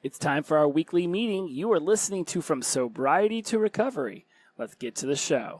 It's time for our weekly meeting. You are listening to From Sobriety to Recovery. Let's get to the show.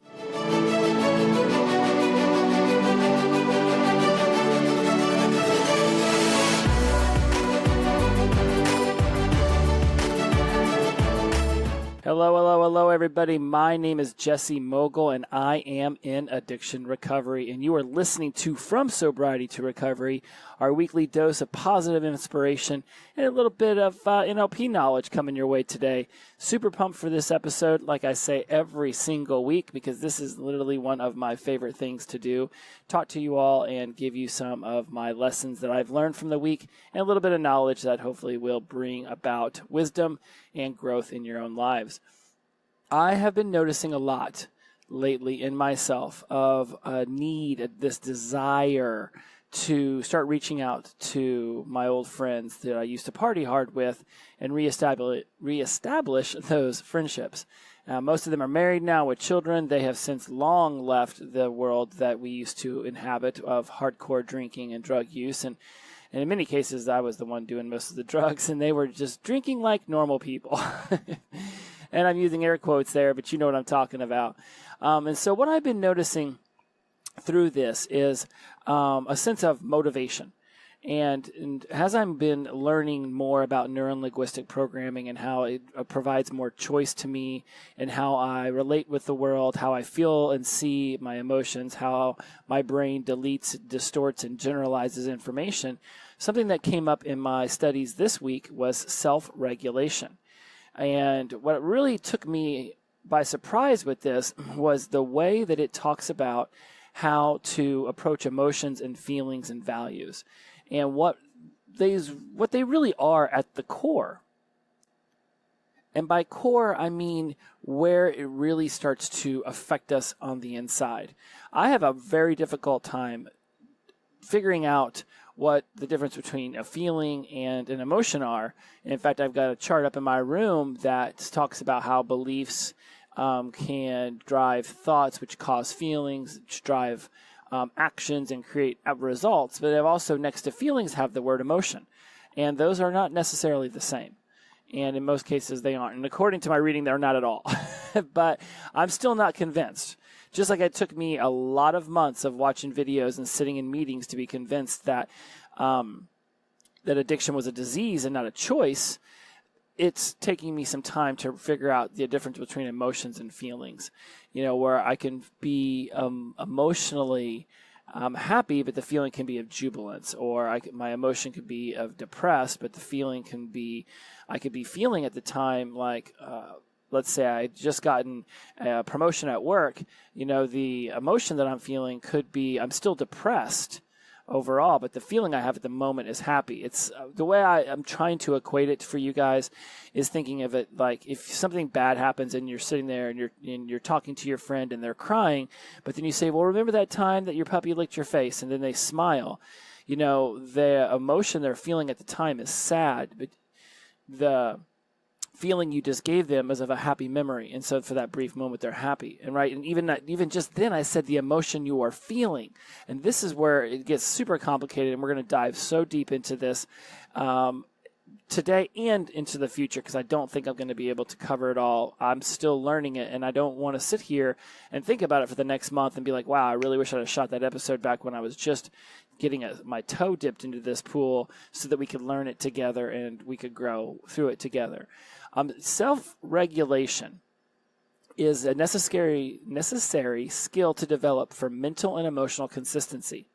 Hello, everybody. My name is Jesse Mogul, and I am in addiction recovery. And you are listening to From Sobriety to Recovery, our weekly dose of positive inspiration and a little bit of NLP knowledge coming your way today. Super pumped for this episode, like I say every single week, because this is literally one of my favorite things to do. Talk to you all and give you some of my lessons that I've learned from the week and a little bit of knowledge that hopefully will bring about wisdom and growth in your own lives. I have been noticing a lot lately in myself of a need, this desire to start reaching out to my old friends that I used to party hard with and reestablish those friendships. Most of them are married now with children. They have since long left the world that we used to inhabit of hardcore drinking and drug use. And in many cases, I was the one doing most of the drugs, and they were just drinking like normal people. And I'm using air quotes there, but you know what I'm talking about. And so what I've been noticing through this is a sense of motivation. And as I've been learning more about neuro-linguistic programming and how it provides more choice to me and how I relate with the world, how I feel and see my emotions, how my brain deletes, distorts, and generalizes information, something that came up in my studies this week was self-regulation. And what really took me by surprise with this was the way that it talks about how to approach emotions and feelings and values and what they really are at the core. And by core, I mean where it really starts to affect us on the inside. I have a very difficult time figuring out what the difference between a feeling and an emotion are. In fact, I've got a chart up in my room that talks about how beliefs can drive thoughts, which cause feelings, which drive actions and create results. But I've also, next to feelings, have the word emotion. And those are not necessarily the same. And in most cases, they aren't. And according to my reading, they're not at all. But I'm still not convinced. Just like it took me a lot of months of watching videos and sitting in meetings to be convinced that that addiction was a disease and not a choice, it's taking me some time to figure out the difference between emotions and feelings. You know, where I can be emotionally happy, but the feeling can be of jubilance, or my emotion could be of depressed, but the feeling can be, I could be feeling at the time like, let's say I just gotten a promotion at work, you know, the emotion that I'm feeling could be, I'm still depressed overall, but the feeling I have at the moment is happy. It's the way I'm trying to equate it for you guys is thinking of it like if something bad happens and you're sitting there and you're talking to your friend and they're crying, but then you say, well, remember that time that your puppy licked your face, and then they smile. You know, the emotion they're feeling at the time is sad, but the feeling you just gave them is of a happy memory, and so for that brief moment they're happy. And right, and even just then I said the emotion you are feeling, and this is where it gets super complicated, and we're going to dive so deep into this today and into the future, because I don't think I'm going to be able to cover it all. I'm still learning it, and I don't want to sit here and think about it for the next month and be like, wow, I really wish I'd have shot that episode back when I was just getting my toe dipped into this pool so that we could learn it together and we could grow through it together. Self-regulation is a necessary skill to develop for mental and emotional consistency.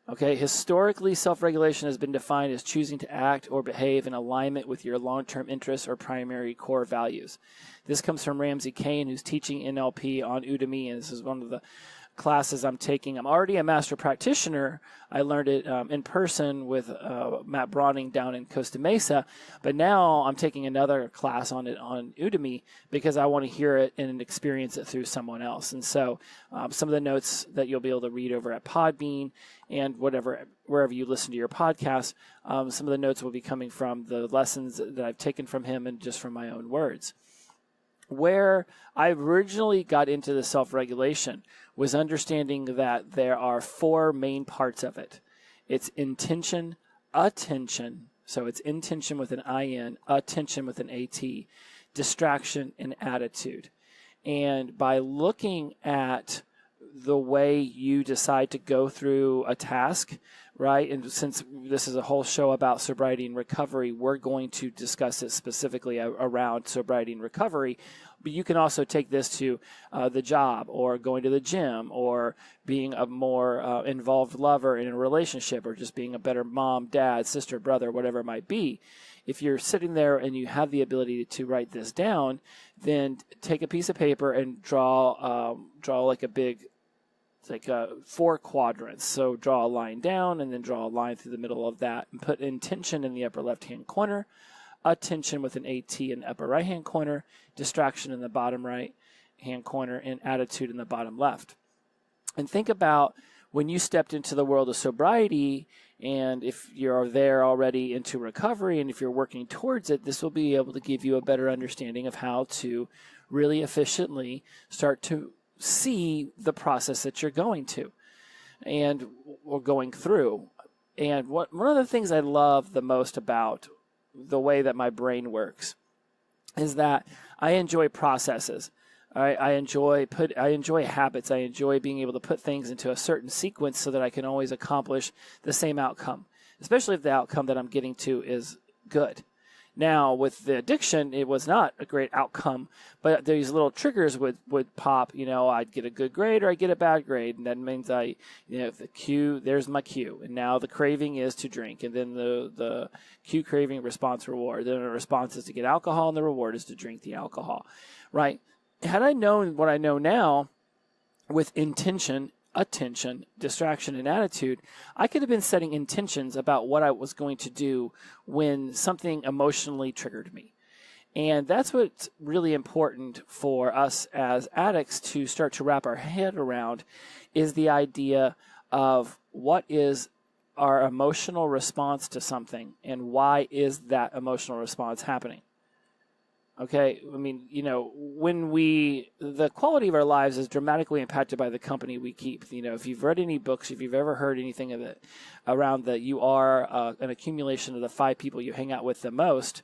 Okay, historically, self-regulation has been defined as choosing to act or behave in alignment with your long-term interests or primary core values. This comes from Ramsey Kane, who's teaching NLP on Udemy, and this is one of the classes I'm taking. I'm already a master practitioner. I learned it in person with Matt Brawning down in Costa Mesa, but now I'm taking another class on it on Udemy because I want to hear it and experience it through someone else. And so some of the notes that you'll be able to read over at Podbean and wherever you listen to your podcast, some of the notes will be coming from the lessons that I've taken from him and just from my own words. Where I originally got into the self-regulation was understanding that there are four main parts of it. It's intention, attention, So it's intention with an IN, attention with an AT, distraction and attitude. And by looking at the way you decide to go through a task, right? And since this is a whole show about sobriety and recovery, we're going to discuss it specifically around sobriety and recovery. But you can also take this to the job, or going to the gym, or being a more involved lover in a relationship, or just being a better mom, dad, sister, brother, whatever it might be. If you're sitting there and you have the ability to write this down, then take a piece of paper and draw like a big, like 4 quadrants. So draw a line down and then draw a line through the middle of that, and put intention in the upper left-hand corner, attention with an AT in the upper right-hand corner, distraction in the bottom right-hand corner, and attitude in the bottom left. And think about when you stepped into the world of sobriety, and if you're there already into recovery, and if you're working towards it, this will be able to give you a better understanding of how to really efficiently start to see the process that you're going to and or going through. And one of the things I love the most about the way that my brain works is that I enjoy processes. I enjoy habits. I enjoy being able to put things into a certain sequence so that I can always accomplish the same outcome, especially if the outcome that I'm getting to is good. Now, with the addiction, it was not a great outcome, but these little triggers would pop. I'd get a good grade or I'd get a bad grade, and that means the cue, there's my cue, and now the craving is to drink, and then the cue, craving, response, reward. Then the response is to get alcohol, and the reward is to drink the alcohol, right? Had I known what I know now with intention, attention, distraction, and attitude, I could have been setting intentions about what I was going to do when something emotionally triggered me. And that's what's really important for us as addicts to start to wrap our head around, is the idea of what is our emotional response to something and why is that emotional response happening. Okay, I mean, the quality of our lives is dramatically impacted by the company we keep. If you've read any books, if you've ever heard anything of it around that you are an accumulation of the 5 people you hang out with the most.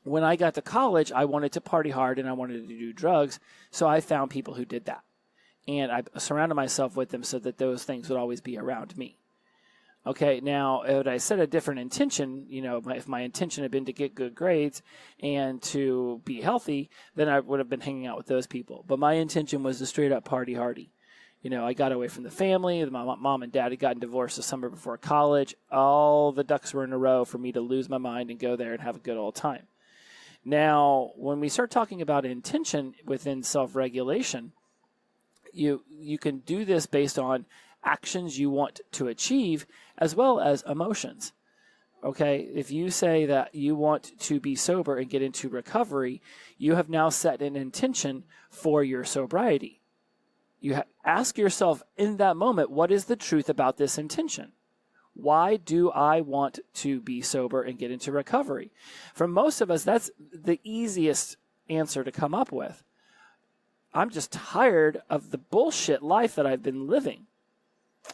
When I got to college, I wanted to party hard and I wanted to do drugs, so I found people who did that. And I surrounded myself with them so that those things would always be around me. Okay, now, if I set a different intention, if my intention had been to get good grades and to be healthy, then I would have been hanging out with those people. But my intention was to straight up party hardy. I got away from the family. My mom and dad had gotten divorced the summer before college. All the ducks were in a row for me to lose my mind and go there and have a good old time. Now, when we start talking about intention within self-regulation, you can do this based on actions you want to achieve as well as emotions. Okay, if you say that you want to be sober and get into recovery, you have now set an intention for your sobriety. You ask yourself in that moment, what is the truth about this intention? Why do I want to be sober and get into recovery? For most of us, that's the easiest answer to come up with. I'm just tired of the bullshit life that I've been living.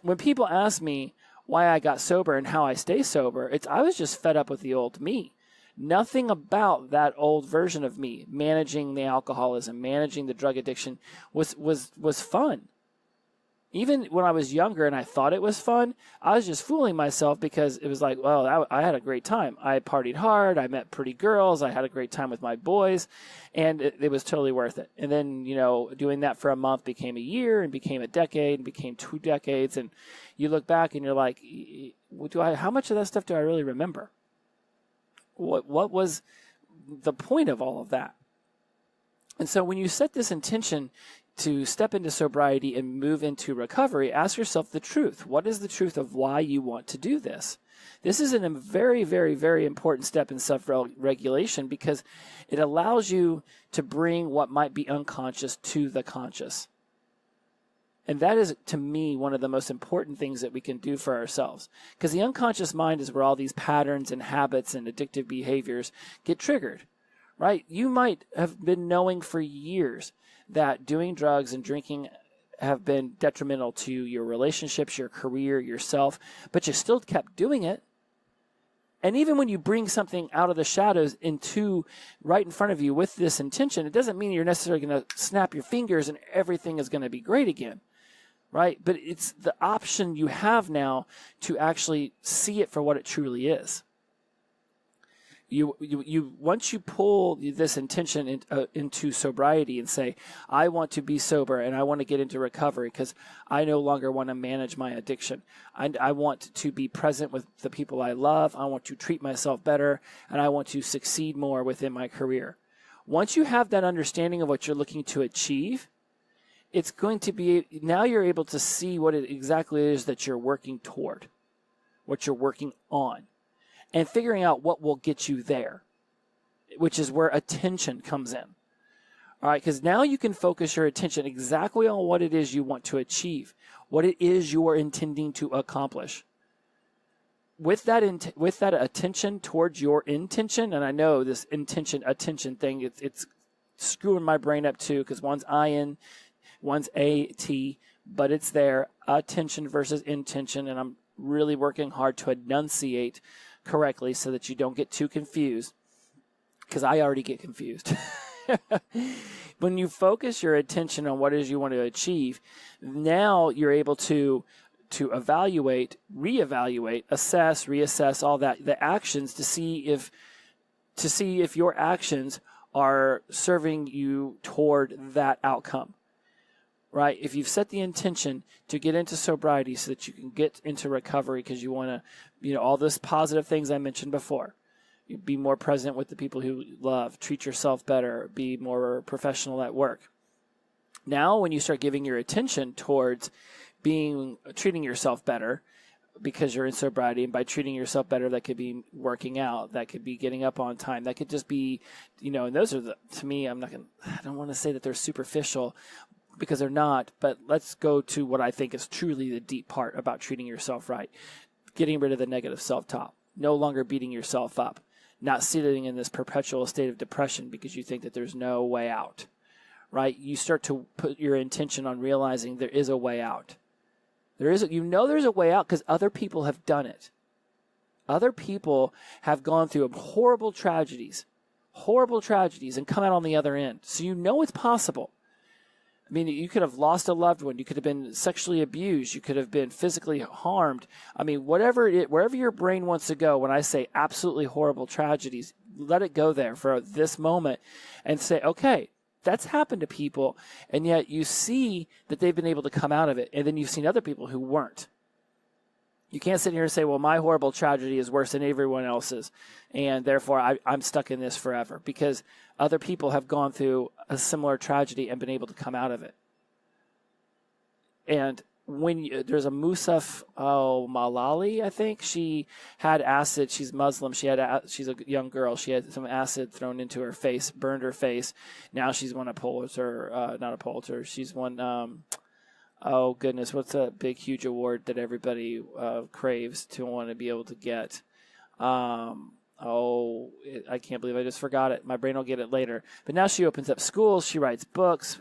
When people ask me why I got sober and how I stay sober, I was just fed up with the old me. Nothing about that old version of me, managing the alcoholism, managing the drug addiction, was fun. Even when I was younger and I thought it was fun, I was just fooling myself because it was like, well, I had a great time. I partied hard. I met pretty girls. I had a great time with my boys, and it was totally worth it. And then, doing that for a month became a year and became a decade and became 2 decades. And you look back and you're like, how much of that stuff do I really remember? What was the point of all of that? And so when you set this intention to step into sobriety and move into recovery, ask yourself the truth. What is the truth of why you want to do this? This is a very, very, very important step in self-regulation because it allows you to bring what might be unconscious to the conscious. And that is, to me, one of the most important things that we can do for ourselves. Because the unconscious mind is where all these patterns and habits and addictive behaviors get triggered, right? You might have been knowing for years that doing drugs and drinking have been detrimental to your relationships, your career, yourself, but you still kept doing it. And even when you bring something out of the shadows into right in front of you with this intention, it doesn't mean you're necessarily going to snap your fingers and everything is going to be great again, right? But it's the option you have now to actually see it for what it truly is. You once you pull this intention into sobriety and say, I want to be sober and I want to get into recovery because I no longer want to manage my addiction. I want to be present with the people I love. I want to treat myself better, and I want to succeed more within my career. Once you have that understanding of what you're looking to achieve, it's going to be, now you're able to see what it exactly is that you're working toward, what you're working on, and figuring out what will get you there, which is where attention comes in. All right, because now you can focus your attention exactly on what it is you want to achieve, what it is you are intending to accomplish. With that attention towards your intention, and I know this attention thing, it's screwing my brain up too, because one's I-N, one's A-T, but it's there, attention versus intention, and I'm really working hard to enunciate correctly so that you don't get too confused, because I already get confused. When you focus your attention on what it is you want to achieve, now you're able to evaluate, reevaluate, assess, reassess all that, the actions to see if your actions are serving you toward that outcome. Right? If you've set the intention to get into sobriety so that you can get into recovery because you want to, all those positive things I mentioned before. You be more present with the people who you love, treat yourself better, be more professional at work. Now, when you start giving your attention towards treating yourself better because you're in sobriety, and by treating yourself better, that could be working out, that could be getting up on time, that could just be, and those are to me, I don't want to say that they're superficial, because they're not, but let's go to what I think is truly the deep part about treating yourself right. Getting rid of the negative self-talk, no longer beating yourself up, not sitting in this perpetual state of depression because you think that there's no way out, right? You start to put your intention on realizing there is a way out. There's a way out because other people have done it. Other people have gone through horrible tragedies and come out on the other end. So it's possible. I mean, you could have lost a loved one. You could have been sexually abused. You could have been physically harmed. I mean, wherever your brain wants to go, when I say absolutely horrible tragedies, let it go there for this moment and say, okay, that's happened to people. And yet you see that they've been able to come out of it. And then you've seen other people who weren't. You can't sit here and say, well, my horrible tragedy is worse than everyone else's, and therefore I'm stuck in this forever, because other people have gone through a similar tragedy and been able to come out of it. And there's a Musaf Malali, I think, she had acid. She's Muslim. She's a young girl. She had some acid thrown into her face, burned her face. Now she's won a Pulitzer, not a Pulitzer. She's won... oh, goodness, what's a big, huge award that everybody craves to want to be able to get? I can't believe I just forgot it. My brain will get it later. But now she opens up schools. She writes books.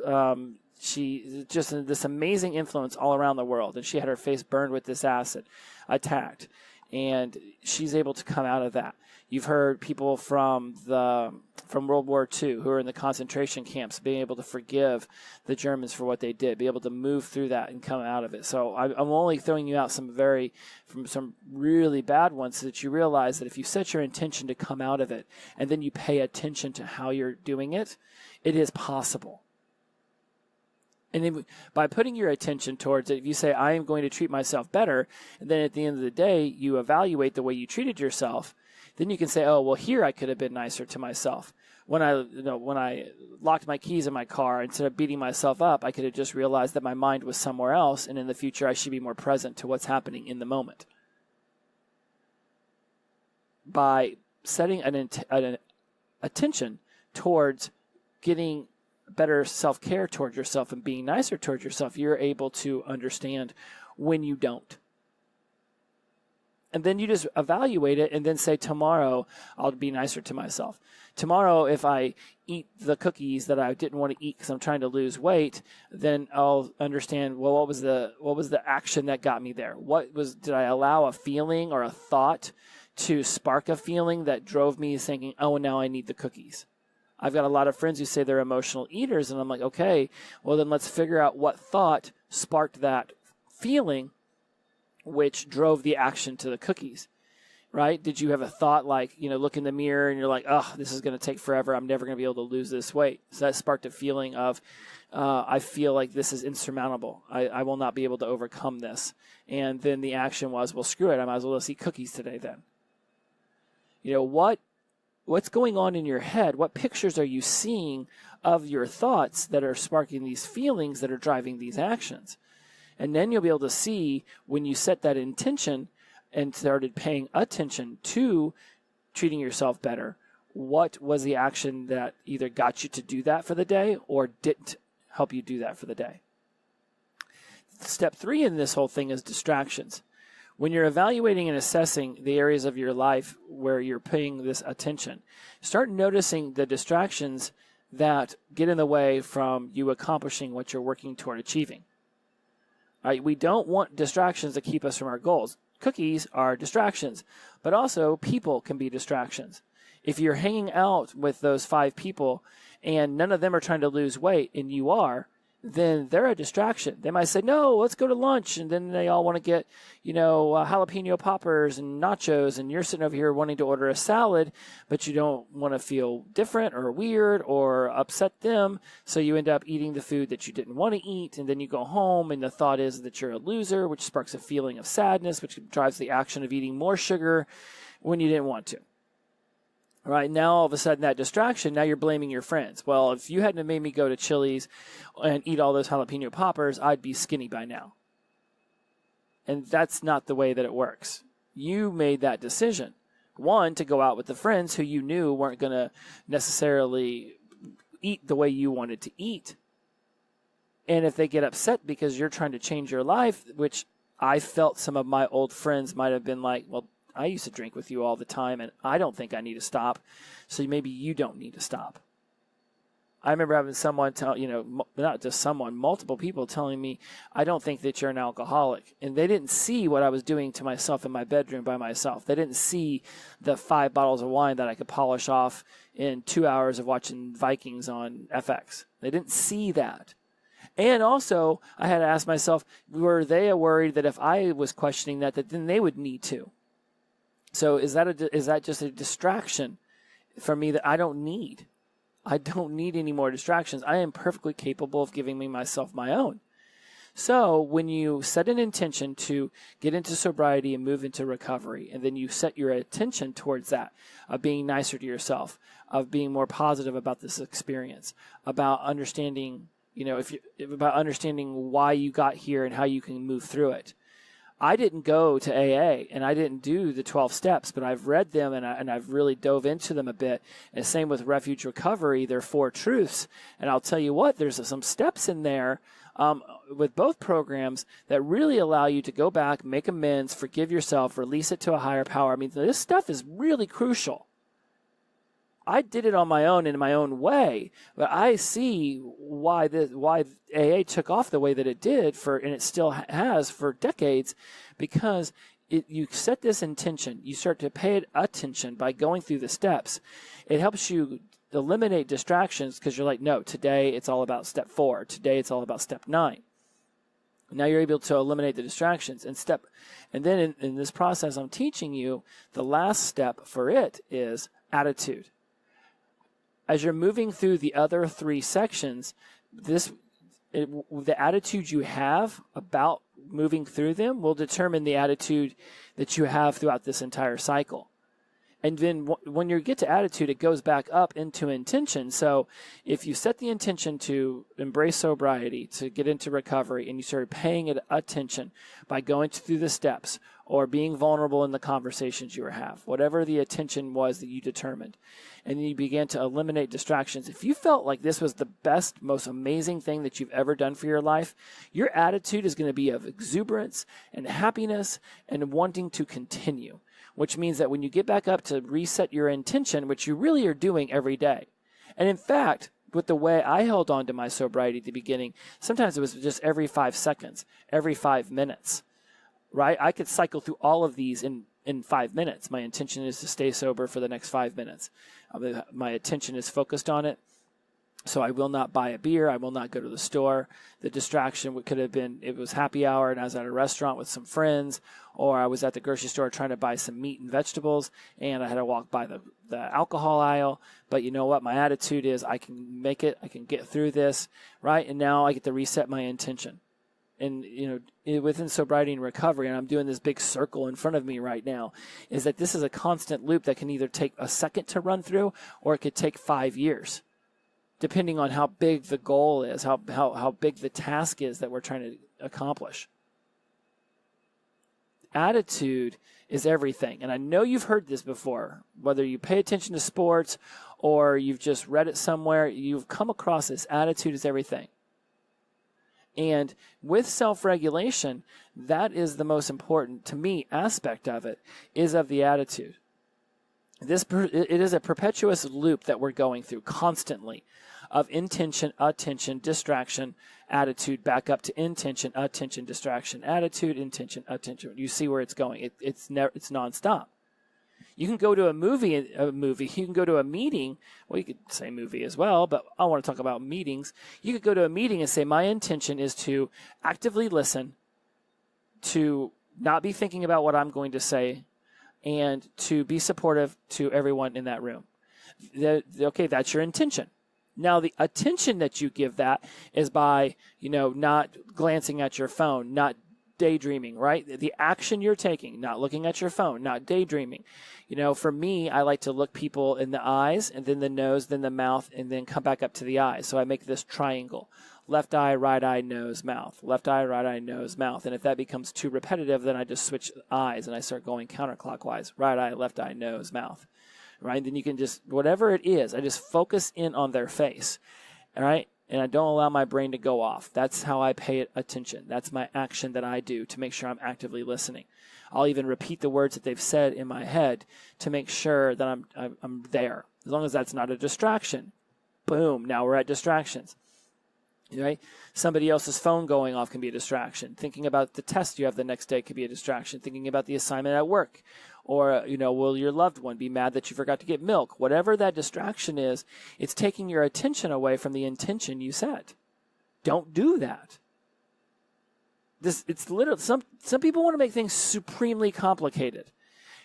She's just this amazing influence all around the world. And she had her face burned with this acid, attacked. And she's able to come out of that. You've heard people from World War II who are in the concentration camps being able to forgive the Germans for what they did, be able to move through that and come out of it. So I'm only throwing you out some really bad ones so that you realize that if you set your intention to come out of it and then you pay attention to how you're doing it, it is possible. And then by putting your attention towards it, if you say, I am going to treat myself better, and then at the end of the day, you evaluate the way you treated yourself, then you can say, oh, well, here I could have been nicer to myself. When I locked my keys in my car, instead of beating myself up, I could have just realized that my mind was somewhere else, and in the future I should be more present to what's happening in the moment. By setting an attention towards getting better self-care towards yourself and being nicer towards yourself, you're able to understand when you don't. And then you just evaluate it and then say, tomorrow I'll be nicer to myself. Tomorrow, if I eat the cookies that I didn't want to eat because I'm trying to lose weight, then I'll understand, well, what was the action that got me there? Did I allow a feeling or a thought to spark a feeling that drove me thinking, oh, now I need the cookies. I've got a lot of friends who say they're emotional eaters, and I'm like, okay, well then let's figure out what thought sparked that feeling which drove the action to the cookies, right? Did you have a thought like, look in the mirror and you're like, oh, this is going to take forever. I'm never going to be able to lose this weight. So that sparked a feeling of, I feel like this is insurmountable. I will not be able to overcome this. And then the action was, well, screw it. I might as well just eat cookies today then. What's going on in your head? What pictures are you seeing of your thoughts that are sparking these feelings that are driving these actions? And then you'll be able to see when you set that intention and started paying attention to treating yourself better, what was the action that either got you to do that for the day or didn't help you do that for the day. Step 3 in this whole thing is distractions. When you're evaluating and assessing the areas of your life where you're paying this attention, start noticing the distractions that get in the way from you accomplishing what you're working toward achieving. Right? We don't want distractions to keep us from our goals. Cookies are distractions, but also people can be distractions. If you're hanging out with those 5 people and none of them are trying to lose weight and you are, then they're a distraction. They might say, no, let's go to lunch. And then they all want to get, jalapeno poppers and nachos. And you're sitting over here wanting to order a salad, but you don't want to feel different or weird or upset them. So you end up eating the food that you didn't want to eat. And then you go home and the thought is that you're a loser, which sparks a feeling of sadness, which drives the action of eating more sugar when you didn't want to. Right now, all of a sudden, that distraction, now you're blaming your friends. Well, if you hadn't have made me go to Chili's and eat all those jalapeno poppers, I'd be skinny by now. And that's not the way that it works. You made that decision. One, to go out with the friends who you knew weren't going to necessarily eat the way you wanted to eat. And if they get upset because you're trying to change your life, which I felt some of my old friends might have been like, well, I used to drink with you all the time, and I don't think I need to stop, so maybe you don't need to stop. I remember having someone tell, not just someone, multiple people telling me, I don't think that you're an alcoholic. And they didn't see what I was doing to myself in my bedroom by myself. They didn't see the 5 bottles of wine that I could polish off in 2 hours of watching Vikings on FX. They didn't see that. And also, I had to ask myself, were they worried that if I was questioning that then they would need to? So is that just a distraction for me that I don't need? I don't need any more distractions. I am perfectly capable of giving myself my own. So when you set an intention to get into sobriety and move into recovery, and then you set your attention towards that, of being nicer to yourself, of being more positive about this experience, about understanding, about understanding why you got here and how you can move through it. I didn't go to AA and I didn't do the 12 steps, but I've read them and I've really dove into them a bit. And same with Refuge Recovery, they're 4 truths. And I'll tell you what, there's some steps in there with both programs that really allow you to go back, make amends, forgive yourself, release it to a higher power. I mean, this stuff is really crucial. I did it on my own in my own way, but I see why AA took off the way that it did and it still has for decades, because you set this intention, you start to pay attention by going through the steps. It helps you eliminate distractions because you're like, no, today it's all about step 4. Today it's all about step 9. Now you're able to eliminate the distractions and then in this process I'm teaching you, the last step for it is attitude. As you're moving through the other 3 sections, the attitude you have about moving through them will determine the attitude that you have throughout this entire cycle. And then when you get to attitude, it goes back up into intention. So if you set the intention to embrace sobriety, to get into recovery, and you started paying it attention by going through the steps or being vulnerable in the conversations you have, whatever the attention was that you determined, and then you began to eliminate distractions. If you felt like this was the best, most amazing thing that you've ever done for your life, your attitude is going to be of exuberance and happiness and wanting to continue, which means that when you get back up to reset your intention, which you really are doing every day. And in fact, with the way I held on to my sobriety at the beginning, sometimes it was just every 5 seconds, every 5 minutes, right? I could cycle through all of these in in 5 minutes. My intention is to stay sober for the next 5 minutes. My attention is focused on it. So I will not buy a beer. I will not go to the store. The distraction could have been, it was happy hour and I was at a restaurant with some friends, or I was at the grocery store trying to buy some meat and vegetables, and I had to walk by the alcohol aisle. But you know what? My attitude is I can make it. I can get through this, right? And now I get to reset my intention. And, within sobriety and recovery, and I'm doing this big circle in front of me right now, is that this is a constant loop that can either take a second to run through, or it could take 5 years, depending on how big the goal is, how big the task is that we're trying to accomplish. Attitude is everything. And I know you've heard this before, whether you pay attention to sports or you've just read it somewhere, you've come across this: attitude is everything. And with self-regulation, that is the most important, to me, aspect of it, is of the attitude. It is a perpetuous loop that we're going through constantly, of intention, attention, distraction, attitude, back up to intention, attention, distraction, attitude, intention, attention. You see where it's going. It's nonstop. You can go to a movie. You can go to a meeting. Well, you could say movie as well, but I want to talk about meetings. You could go to a meeting and say, my intention is to actively listen, to not be thinking about what I'm going to say, and to be supportive to everyone in that room. Okay, that's your intention. Now, the attention that you give that is by, not glancing at your phone, not daydreaming, right? The action you're taking, not looking at your phone, not daydreaming. For me, I like to look people in the eyes, and then the nose, then the mouth, and then come back up to the eyes. So I make this triangle: left eye, right eye, nose, mouth. Left eye, right eye, nose, mouth. And if that becomes too repetitive, then I just switch eyes and I start going counterclockwise: right eye, left eye, nose, mouth. Right? Then you can just, whatever it is, I just focus in on their face. All right? And I don't allow my brain to go off. That's how I pay attention. That's my action that I do to make sure I'm actively listening. I'll even repeat the words that they've said in my head to make sure that I'm there. As long as that's not a distraction. Boom, now we're at distractions. Right? Somebody else's phone going off can be a distraction. Thinking about the test you have the next day could be a distraction. Thinking about the assignment at work. Or, will your loved one be mad that you forgot to get milk? Whatever that distraction is, it's taking your attention away from the intention you set. Don't do that. It's literally, some people want to make things supremely complicated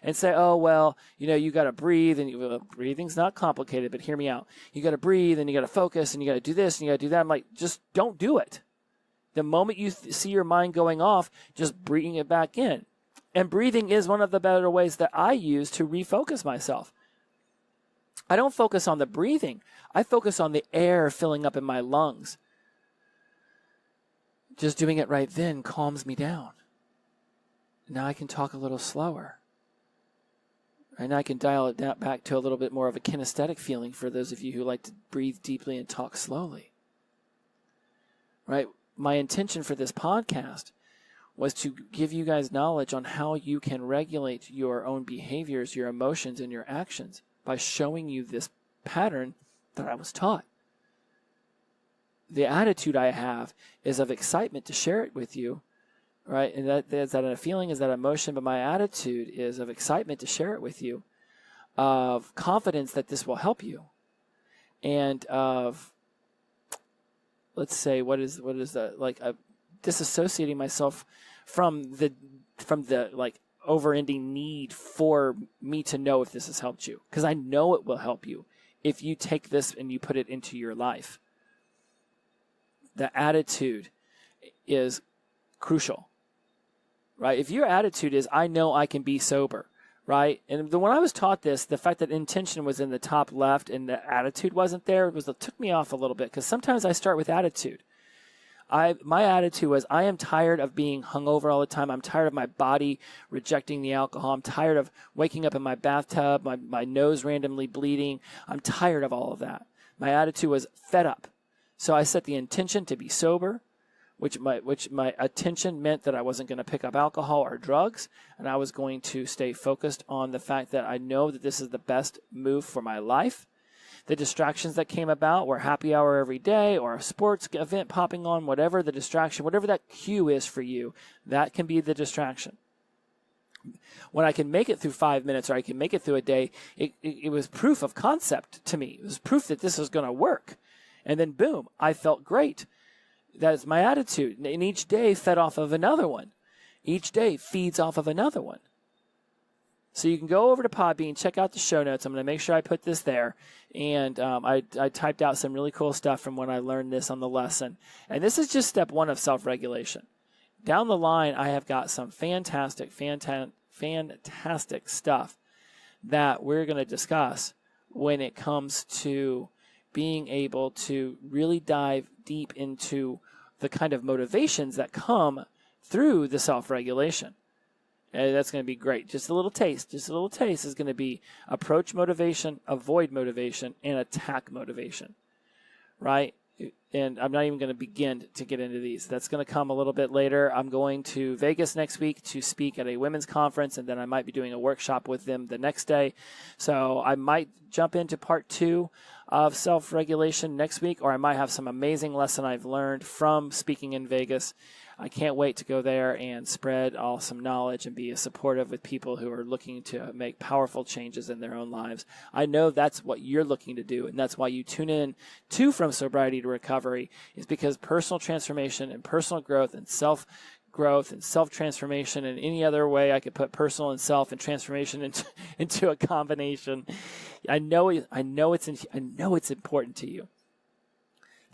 and say, oh, well, you got to breathe, and breathing's not complicated, but hear me out. You got to breathe, and you got to focus, and you got to do this, and you got to do that. I'm like, just don't do it. The moment you see your mind going off, just bring it back in. And breathing is one of the better ways that I use to refocus myself. I don't focus on the breathing. I focus on the air filling up in my lungs. Just doing it right then calms me down. Now I can talk a little slower. And I can dial it down back to a little bit more of a kinesthetic feeling for those of you who like to breathe deeply and talk slowly. Right? My intention for this podcast was to give you guys knowledge on how you can regulate your own behaviors, your emotions, and your actions by showing you this pattern that I was taught. The attitude I have is of excitement to share it with you, right? And is that a feeling, is that emotion? But my attitude is of excitement to share it with you, of confidence that this will help you, and of, let's say, what is that, like a disassociating myself from the like over-ending need for me to know if this has helped you, because I know it will help you if you take this and you put it into your life. The attitude is crucial, right? If your attitude is, I know I can be sober, right? And when I was taught this, the fact that intention was in the top left and the attitude wasn't there, it took me off a little bit, because sometimes I start with attitude. My attitude was, I am tired of being hungover all the time. I'm tired of my body rejecting the alcohol. I'm tired of waking up in my bathtub, my nose randomly bleeding. I'm tired of all of that. My attitude was fed up. So I set the intention to be sober, which my attention meant that I wasn't going to pick up alcohol or drugs, and I was going to stay focused on the fact that I know that this is the best move for my life. The distractions that came about were happy hour every day or a sports event popping on, whatever the distraction, whatever that cue is for you, that can be the distraction. when I can make it through 5 minutes or I can make it through a day, it was proof of concept to me. It was proof that this was going to work. And then boom, I felt great. That is my attitude. And each day fed off of another one. Each day feeds off of another one. So you can go over to Podbean, check out the show notes. I'm going to make sure I put this there. And I typed out some really cool stuff from when I learned this on the lesson. And this is just step 1 of self-regulation. Down the line, I have got some fantastic stuff that we're going to discuss when it comes to being able to really dive deep into the kind of motivations that come through the self-regulation. And that's going to be great. Just a little taste. Just a little taste is going to be approach motivation, avoid motivation, and attack motivation, right? And I'm not even going to begin to get into these. That's going to come a little bit later. I'm going to Vegas next week to speak at a women's conference, and then I might be doing a workshop with them the next day. So I might jump into part 2 of self-regulation next week, or I might have some amazing lesson I've learned from speaking in Vegas. I can't wait to go there and spread awesome knowledge and be supportive with people who are looking to make powerful changes in their own lives. I know that's what you're looking to do, and that's why you tune in to From Sobriety to Recovery, is because personal transformation and personal growth and self-growth and self-transformation and any other way I could put personal and self and transformation into a combination. I know it's important to you.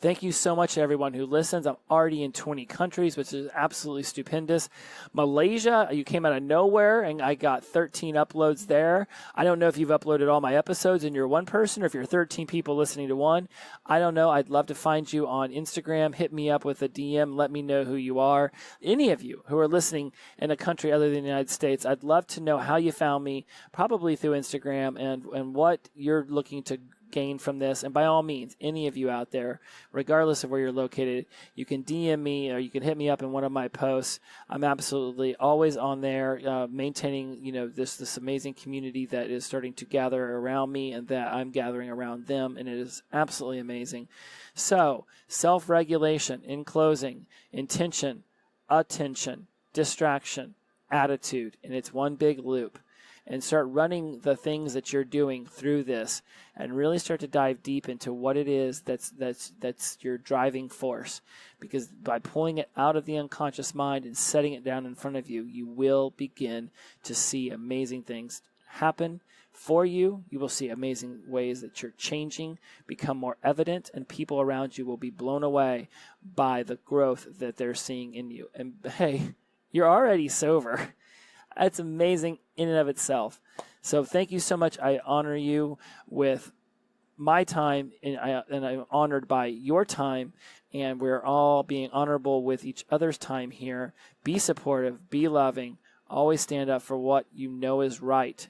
Thank you so much to everyone who listens. I'm already in 20 countries, which is absolutely stupendous. Malaysia, you came out of nowhere, and I got 13 uploads there. I don't know if you've uploaded all my episodes and you're one person, or if you're 13 people listening to one. I don't know. I'd love to find you on Instagram. Hit me up with a DM. Let me know who you are. Any of you who are listening in a country other than the United States, I'd love to know how you found me, probably through Instagram, and what you're looking to gain from this. And by all means, any of you out there, regardless of where you're located, you can DM me or you can hit me up in one of my posts. I'm absolutely always on there, maintaining, this amazing community that is starting to gather around me and that I'm gathering around them, and it is absolutely amazing. So, self-regulation, in closing, intention, attention, distraction, attitude, and it's one big loop. And start running the things that you're doing through this, and really start to dive deep into what it is that's your driving force. Because by pulling it out of the unconscious mind and setting it down in front of you, you will begin to see amazing things happen for you. You will see amazing ways that you're changing become more evident, and people around you will be blown away by the growth that they're seeing in you. And hey, you're already sober. That's amazing in and of itself. So thank you so much. I honor you with my time, and I'm honored by your time, and we're all being honorable with each other's time here. Be supportive, be loving, always stand up for what you know is right.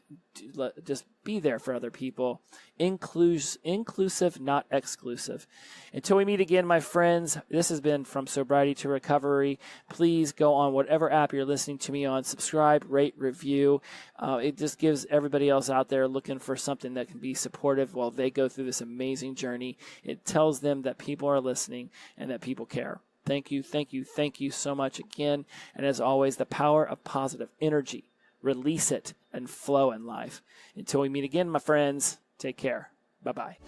Just be there for other people. Inclusive, not exclusive. Until we meet again, my friends, this has been From Sobriety to Recovery. Please go on whatever app you're listening to me on. Subscribe, rate, review. It just gives everybody else out there looking for something that can be supportive while they go through this amazing journey. It tells them that people are listening and that people care. Thank you, thank you, thank you so much again. And as always, the power of positive energy. Release it and flow in life. Until we meet again, my friends, take care. Bye-bye.